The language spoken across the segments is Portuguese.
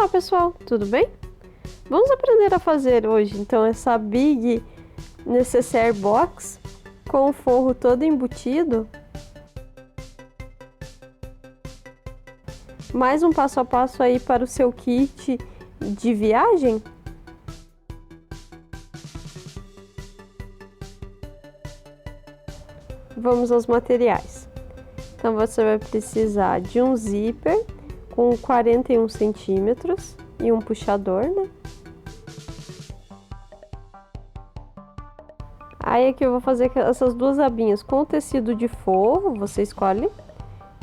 Olá pessoal, tudo bem? Vamos aprender a fazer hoje então essa Big Necessaire Box com o forro todo embutido. Mais um passo a passo aí para o seu kit de viagem. Vamos aos materiais. Então você vai precisar de um zíper com 41 centímetros e um puxador, né? Aí aqui eu vou fazer essas duas abinhas com o tecido de forro, você escolhe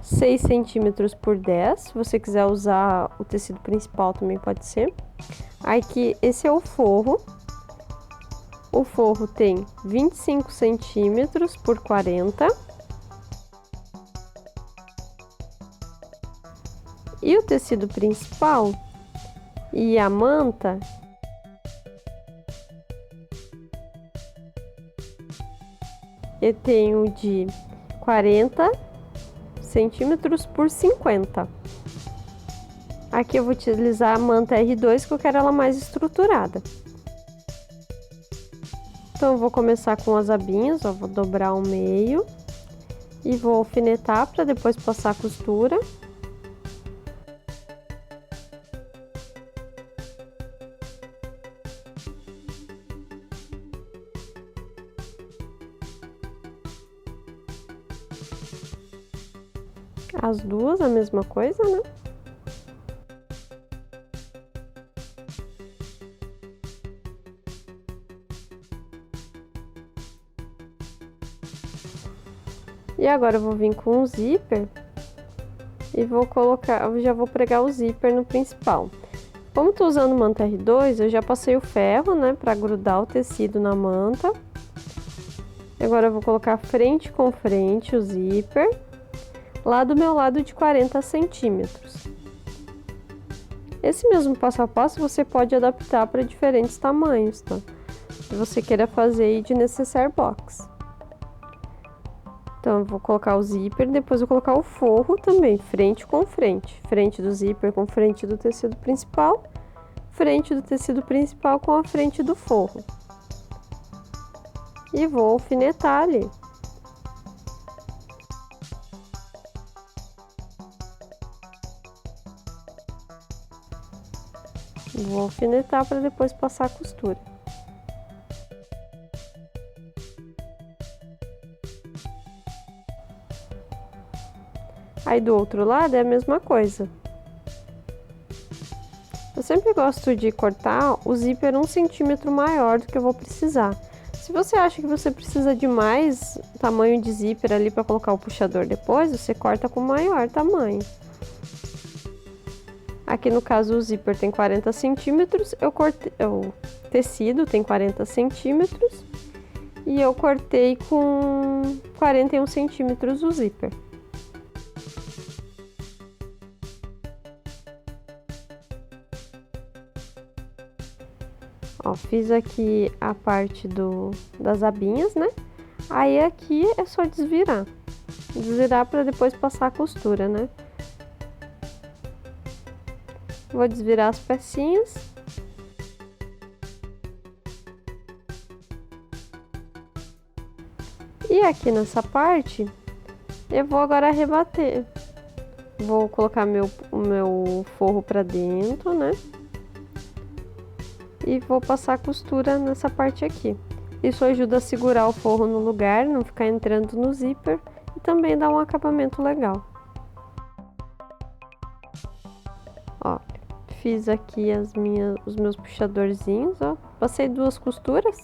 6 centímetros por 10, se você quiser usar o tecido principal também pode ser. Aqui esse é o forro tem 25 centímetros por 40. E o tecido principal e a manta eu tenho de 40 centímetros por 50. Aqui eu vou utilizar a manta R2 que eu quero ela mais estruturada. Então eu vou começar com as abinhas, ó, vou dobrar ao meio e vou alfinetar para depois passar a costura. As duas a mesma coisa, né? E agora eu vou vir com um zíper e vou colocar, eu já vou pregar o zíper no principal. Como tô usando manta R2, eu já passei o ferro, né, para grudar o tecido na manta. Agora eu vou colocar frente com frente o zíper, lá do meu lado de 40 centímetros. Esse mesmo passo a passo você pode adaptar para diferentes tamanhos, tá? Se você queira fazer aí de necessaire box. Então, eu vou colocar o zíper, depois eu vou colocar o forro também, frente com frente. Frente do zíper com frente do tecido principal, frente do tecido principal com a frente do forro. E vou alfinetar ali. Vou alfinetar para depois passar a costura. Aí do outro lado é a mesma coisa. Eu sempre gosto de cortar o zíper 1 centímetro maior do que eu vou precisar. Se você acha que você precisa de mais tamanho de zíper ali para colocar o puxador depois, você corta com maior tamanho. Aqui no caso o zíper tem 40 centímetros, o tecido tem 40 centímetros e eu cortei com 41 centímetros o zíper. Ó, fiz aqui a parte das abinhas, né? Aí aqui é só desvirar. Desvirar para depois passar a costura, né? Vou desvirar as pecinhas. E aqui nessa parte, eu vou agora rebater. Vou colocar o meu forro para dentro, né? E vou passar a costura nessa parte aqui. Isso ajuda a segurar o forro no lugar, não ficar entrando no zíper e também dá um acabamento legal. Ó, fiz aqui os meus puxadorzinhos, ó. Passei 2 costuras.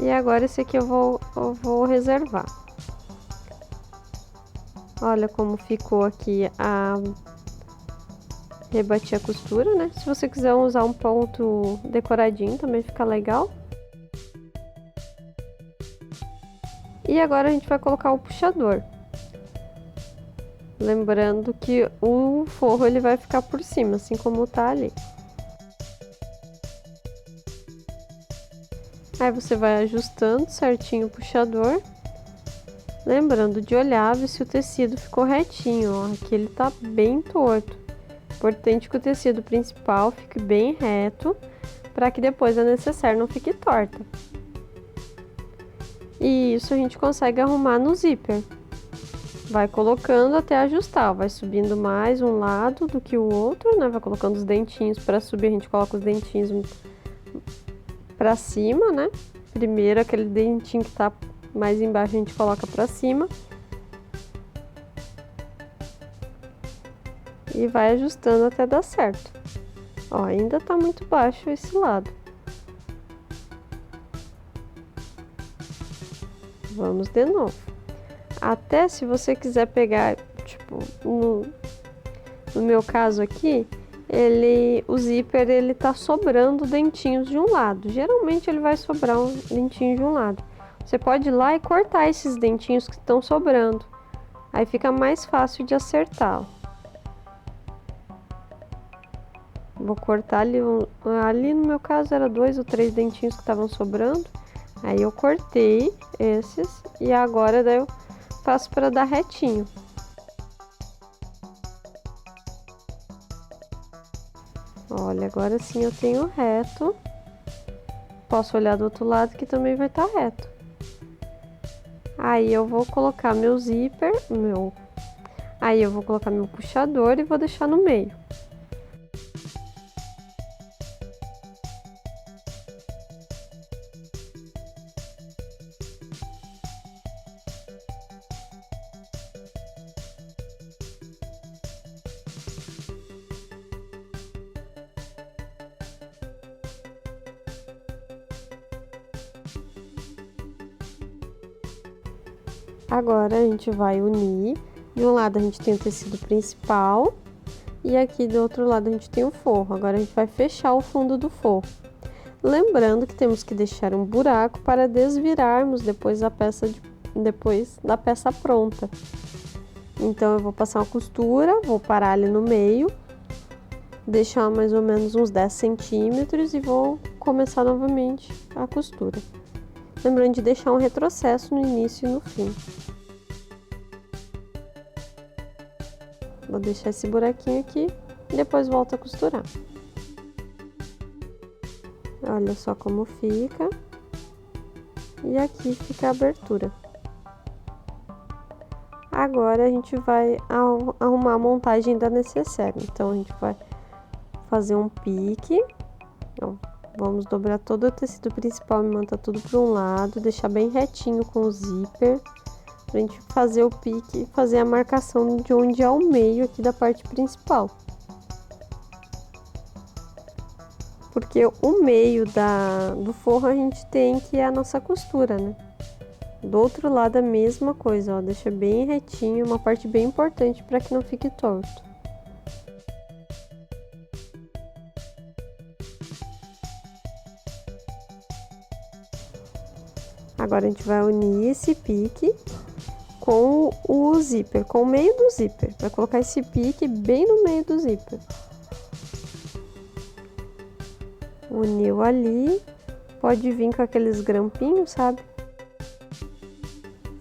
E agora esse aqui eu vou reservar. Olha como ficou aqui rebati a costura, né? Se você quiser usar um ponto decoradinho também fica legal. E agora a gente vai colocar o puxador. Lembrando que o forro ele vai ficar por cima, assim como tá ali. Aí você vai ajustando certinho o puxador Lembrando de olhar, ver se o tecido ficou retinho, ó. Aqui ele tá bem torto. Importante que o tecido principal fique bem reto, para que depois a necessaire não fique torta. E isso a gente consegue arrumar no zíper. Vai colocando até ajustar, ó. Vai subindo mais um lado do que o outro, né? Vai colocando os dentinhos para subir, a gente coloca os dentinhos para cima, né? Primeiro aquele dentinho que tá mais embaixo a gente coloca para cima. E vai ajustando até dar certo. Ó, ainda tá muito baixo esse lado. Vamos de novo. Até se você quiser pegar, tipo, no meu caso aqui, o zíper, ele tá sobrando dentinhos de um lado. Geralmente ele vai sobrar um dentinho de um lado. Você pode ir lá e cortar esses dentinhos que estão sobrando. Aí fica mais fácil de acertar, ó. Vou cortar ali no meu caso era 2 ou 3 dentinhos que estavam sobrando. Aí eu cortei esses e agora daí eu faço para dar retinho. Olha, agora sim eu tenho reto. Posso olhar do outro lado que também vai estar reto. Aí eu vou colocar meu zíper, Aí eu vou colocar meu puxador e vou deixar no meio. Agora a gente vai unir. De um lado a gente tem o tecido principal e aqui do outro lado a gente tem o forro. Agora a gente vai fechar o fundo do forro. Lembrando que temos que deixar um buraco para desvirarmos depois da peça pronta. Então eu vou passar uma costura, vou parar ali no meio, deixar mais ou menos uns 10 centímetros e vou começar novamente a costura. Lembrando de deixar um retrocesso no início e no fim. Vou deixar esse buraquinho aqui e depois volto a costurar. Olha só como fica. E aqui fica a abertura. Agora a gente vai arrumar a montagem da necessaire. Então a gente vai fazer um pique. Ó, vamos dobrar todo o tecido principal e montar tudo para um lado, deixar bem retinho com o zíper. Pra gente fazer o pique e fazer a marcação de onde é o meio aqui da parte principal. Porque o meio do forro a gente tem que é a nossa costura, né? Do outro lado a mesma coisa, ó, deixa bem retinho, uma parte bem importante para que não fique torto. Agora a gente vai unir esse pique com o zíper, com o meio do zíper. Vai colocar esse pique bem no meio do zíper. Uniu ali, pode vir com aqueles grampinhos, sabe?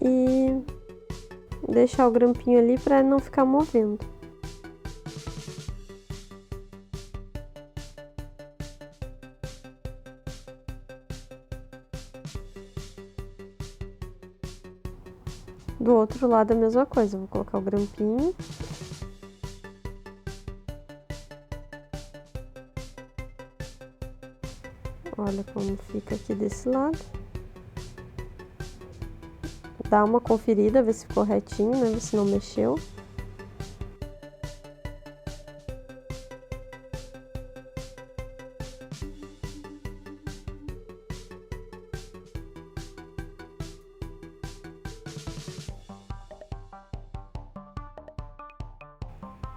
E deixar o grampinho ali para não ficar movendo. Do outro lado a mesma coisa, vou colocar o grampinho. Olha como fica aqui desse lado. Dá uma conferida, ver se ficou retinho, né? Ver se não mexeu.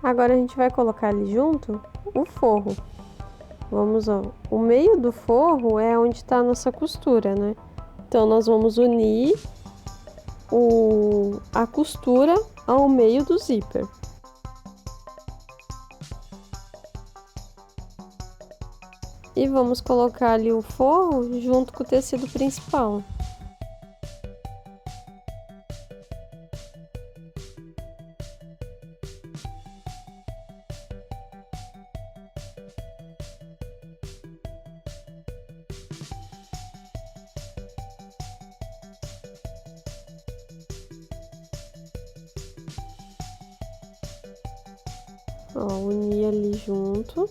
Agora a gente vai colocar ali junto o forro. Vamos, ó, o meio do forro é onde está a nossa costura, né? Então nós vamos unir a costura ao meio do zíper. E vamos colocar ali o forro junto com o tecido principal. Ó, uni ali junto.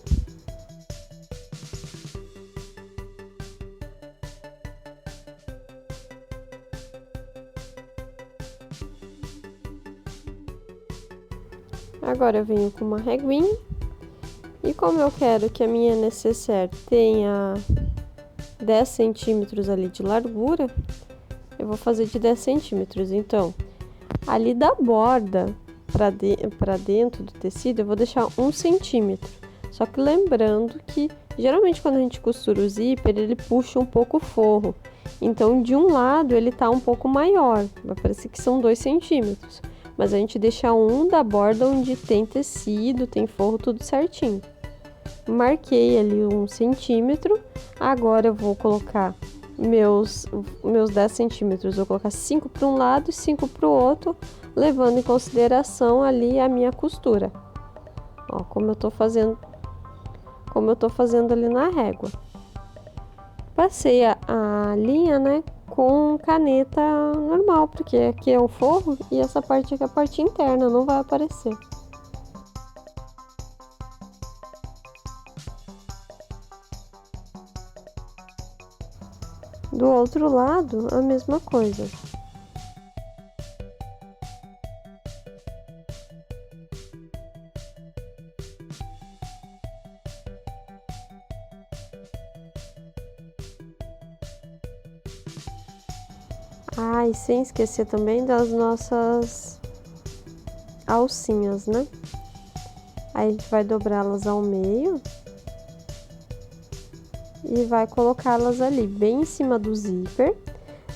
Agora eu venho com uma reguinha. E como eu quero que a minha necessaire tenha 10 centímetros ali de largura, eu vou fazer de 10 centímetros. Então, ali da borda para dentro do tecido, eu vou deixar 1 centímetro. Só que lembrando que, geralmente, quando a gente costura o zíper, ele puxa um pouco o forro. Então, de um lado, ele tá um pouco maior, vai parecer que são 2 centímetros. Mas a gente deixa um da borda onde tem tecido, tem forro, tudo certinho. Marquei ali 1 centímetro. Agora eu vou colocar meus 10 centímetros. Vou colocar 5 para um lado e 5 para o outro, levando em consideração ali a minha costura. Ó, como eu tô fazendo ali na régua. Passei a linha, né, com caneta normal, porque aqui é o forro e essa parte aqui é a parte interna, não vai aparecer. Do outro lado, a mesma coisa. Ah, e sem esquecer também das nossas alcinhas, né? Aí a gente vai dobrá-las ao meio e vai colocá-las ali, bem em cima do zíper,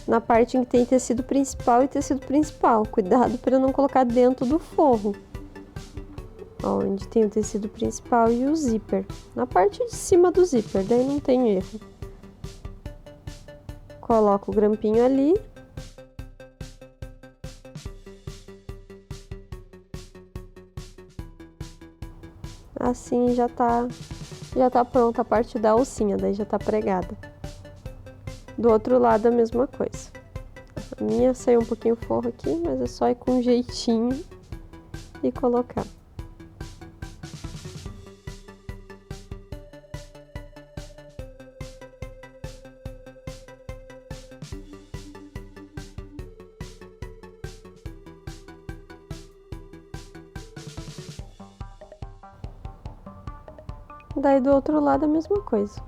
na parte em que tem tecido principal e tecido principal. Cuidado para não colocar dentro do forro. Ó, onde tem o tecido principal e o zíper. Na parte de cima do zíper, daí não tem erro. Coloco o grampinho ali. Assim já tá pronta a parte da alcinha, daí já tá pregada. Do outro lado a mesma coisa. A minha saiu um pouquinho forro aqui, mas é só ir com jeitinho e colocar. Daí do outro lado a mesma coisa.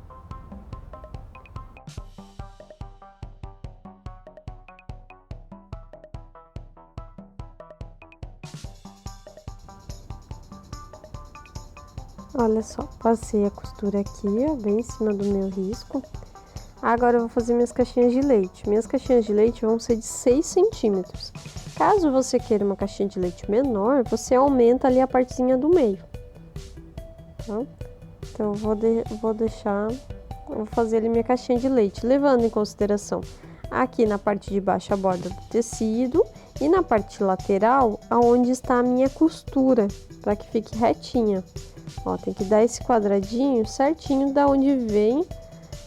Olha só, passei a costura aqui, ó, bem em cima do meu risco. Agora eu vou fazer minhas caixinhas de leite. Minhas caixinhas de leite vão ser de 6 centímetros. Caso você queira uma caixinha de leite menor, você aumenta ali a partezinha do meio. Tá? Então, eu vou fazer ali minha caixinha de leite, levando em consideração aqui na parte de baixo a borda do tecido e na parte lateral, aonde está a minha costura, para que fique retinha. Ó, tem que dar esse quadradinho certinho da onde vem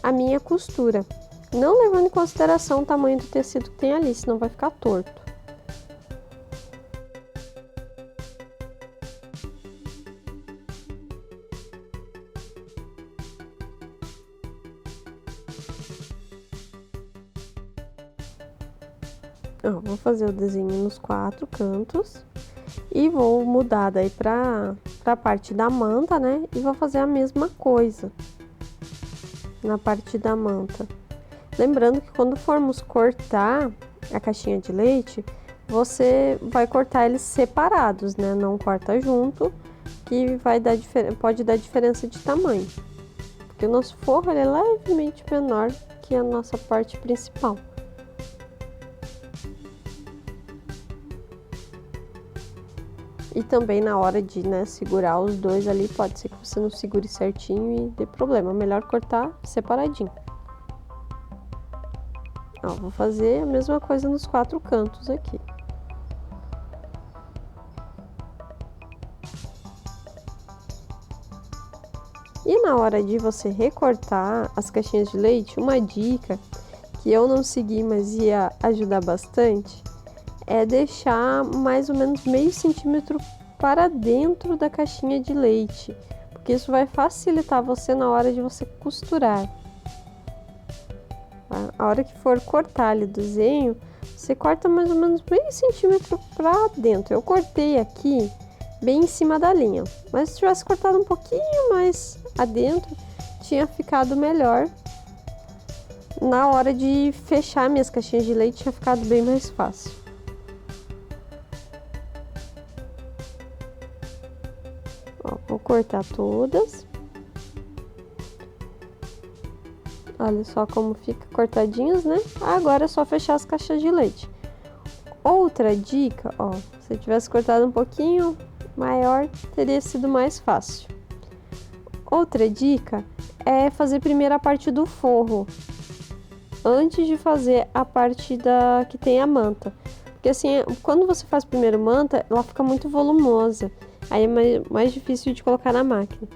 a minha costura, não levando em consideração o tamanho do tecido que tem ali, senão vai ficar torto. Ó, vou fazer o desenho nos 4 cantos e vou mudar daí pra parte da manta, né? E vou fazer a mesma coisa na parte da manta. Lembrando que quando formos cortar a caixinha de leite, você vai cortar eles separados, né? Não corta junto, que pode dar diferença de tamanho. Porque o nosso forro ele é levemente menor que a nossa parte principal. E também na hora de, né, segurar os dois ali, pode ser que você não segure certinho e dê problema. Melhor cortar separadinho. Ó, vou fazer a mesma coisa nos 4 cantos aqui. E na hora de você recortar as caixinhas de leite, uma dica que eu não segui, mas ia ajudar bastante, é deixar mais ou menos meio centímetro para dentro da caixinha de leite, porque isso vai facilitar você na hora de você costurar. A hora que for cortar ali o desenho, você corta mais ou menos meio centímetro para dentro. Eu cortei aqui bem em cima da linha, mas se tivesse cortado um pouquinho mais adentro, tinha ficado melhor. Na hora de fechar minhas caixinhas de leite, tinha ficado bem mais fácil. Ó, vou cortar todas. Olha só como fica cortadinhos, né? Agora é só fechar as caixas de leite. Outra dica, ó, se eu tivesse cortado um pouquinho maior, teria sido mais fácil. Outra dica é fazer primeiro a parte do forro, antes de fazer a parte que tem a manta. Porque assim, quando você faz primeiro manta, ela fica muito volumosa. Aí é mais difícil de colocar na máquina.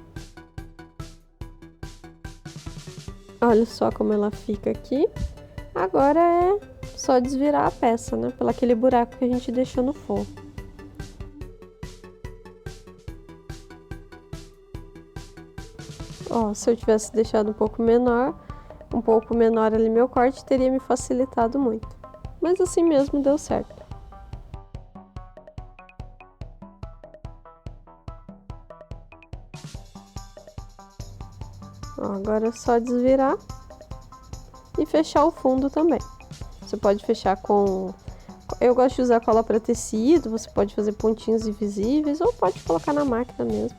Olha só como ela fica aqui. Agora é só desvirar a peça, né? Pelo aquele buraco que a gente deixou no forro. Ó, se eu tivesse deixado um pouco menor ali meu corte, teria me facilitado muito. Mas assim mesmo deu certo. Ó, agora é só desvirar e fechar o fundo também. Você pode fechar com... Eu gosto de usar cola para tecido, você pode fazer pontinhos invisíveis ou pode colocar na máquina mesmo.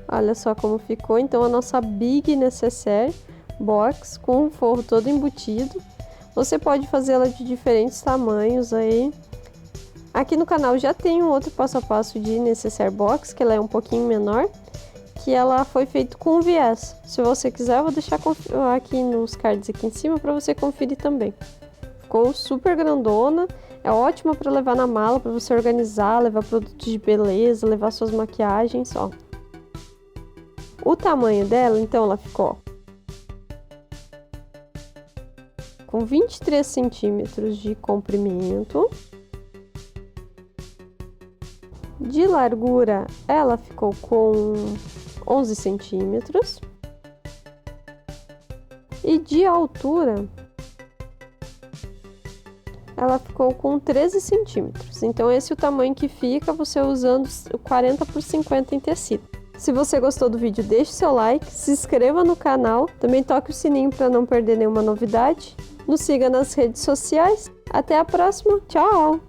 Olha só como ficou, então, a nossa Big Necessaire Box com o forro todo embutido. Você pode fazê-la de diferentes tamanhos aí. Aqui no canal já tem um outro passo a passo de Necessaire Box, que ela é um pouquinho menor, que ela foi feito com viés. Se você quiser, eu vou deixar aqui nos cards aqui em cima para você conferir também. Ficou super grandona, é ótima para levar na mala, para você organizar, levar produtos de beleza, levar suas maquiagens, ó. O tamanho dela, então, ela ficou com 23 centímetros de comprimento. De largura, ela ficou com 11 centímetros. E de altura, ela ficou com 13 centímetros. Então, esse é o tamanho que fica você usando 40 por 50 em tecido. Se você gostou do vídeo, deixe seu like, se inscreva no canal, também toque o sininho para não perder nenhuma novidade. Nos siga nas redes sociais. Até a próxima. Tchau!